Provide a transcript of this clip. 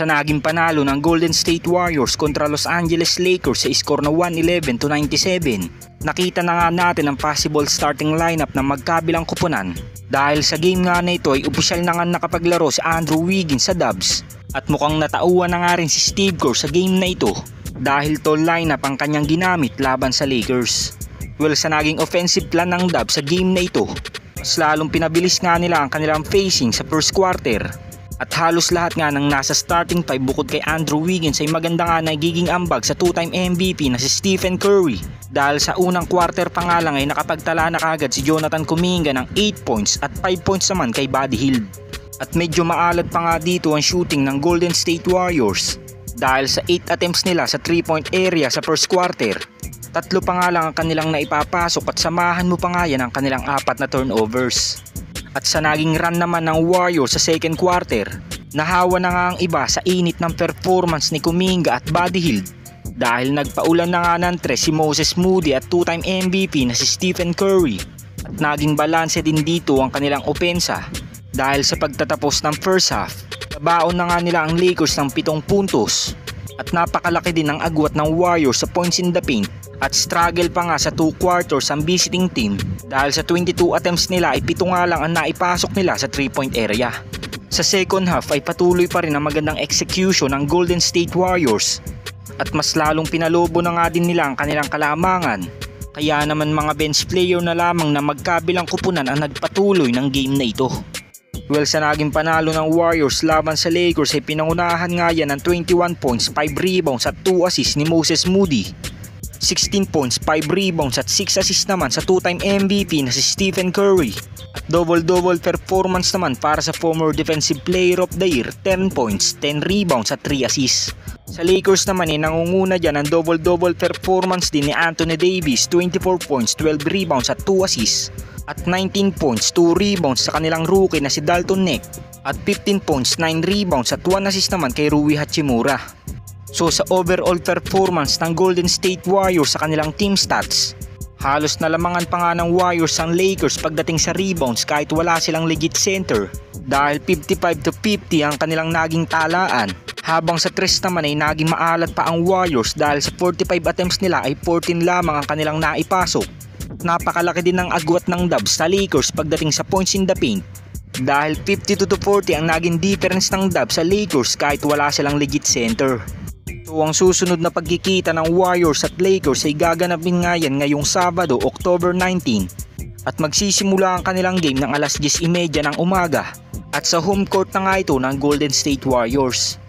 sa naging panalo ng Golden State Warriors kontra Los Angeles Lakers sa score na 111-97. Nakita na nga natin ang possible starting lineup ng magkabilang kupunan dahil sa game nga na ito ay opisyal na nga nakapaglaro si Andrew Wiggins sa Dubs at mukhang natauhan na nga rin si Steve Kerr sa game na ito dahil tall lineup ang kanyang ginamit laban sa Lakers. Well, sa naging offensive plan ng Dubs sa game na ito, mas lalong pinabilis nga nila ang kanilang facing sa first quarter. At halos lahat nga ng nasa starting five bukod kay Andrew Wiggins ay maganda nga nagiging ambag sa two-time MVP na si Stephen Curry. Dahil sa unang quarter pa nga lang ay nakapagtala na kagad si Jonathan Kuminga ng 8 points at 5 points naman kay Buddy Hield. At medyo maalad pa nga dito ang shooting ng Golden State Warriors dahil sa 8 attempts nila sa 3-point area sa first quarter. 3 pa nga lang ang kanilang naipapasok at samahan mo pa nga yan ang kanilang 4 na turnovers. At sa naging run naman ng Warriors sa second quarter, nahawa na nga ang iba sa init ng performance ni Kuminga at Buddy Hield dahil nagpaulan na nga ng tres si Moses Moody at two-time MVP na si Stephen Curry. At naging balanse din dito ang kanilang opensa dahil sa pagtatapos ng first half, nabaon na nga nila ang Lakers ng 7 puntos at napakalaki din ang agwat ng Warriors sa points in the paint. At struggle pa nga sa 2 quarters ang visiting team dahil sa 22 attempts nila ay 7 nga lang ang naipasok nila sa 3-point area. Sa second half ay patuloy pa rin ang magandang execution ng Golden State Warriors at mas lalong pinalobo na nga din nila ang kanilang kalamangan. Kaya naman mga bench player na lamang na magkabilang kupunan ang nagpatuloy ng game na ito. Well, sa naging panalo ng Warriors laban sa Lakers ay pinangunahan nga yan ng 21 points, 5 rebounds at 2 assists ni Moses Moody. 16 points, 5 rebounds at 6 assists naman sa two-time MVP na si Stephen Curry. At double-double performance naman para sa former Defensive Player of the Year, 10 points, 10 rebounds at 3 assists. Sa Lakers naman ay nangunguna dyan ang double-double performance din ni Anthony Davis, 24 points, 12 rebounds at 2 assists. At 19 points, 2 rebounds sa kanilang rookie na si Dalton Neck. At 15 points, 9 rebounds at 1 assist naman kay Rui Hachimura. So sa overall performance ng Golden State Warriors sa kanilang team stats, halos nalamangan pa nga ng Warriors ang Lakers pagdating sa rebounds kahit wala silang legit center dahil 55-50 ang kanilang naging talaan. Habang sa tres naman ay naging maalat pa ang Warriors dahil sa 45 attempts nila ay 14 lamang ang kanilang naipasok. Napakalaki din ng agwat ng Dubs sa Lakers pagdating sa points in the paint dahil 52-40 ang naging difference ng Dubs sa Lakers kahit wala silang legit center. So ang susunod na pagkikita ng Warriors at Lakers ay gaganapin nga yan ngayong Sabado, October 19 at magsisimula ang kanilang game ng alas 10:30 ng umaga at sa home court na nga ito ng Golden State Warriors.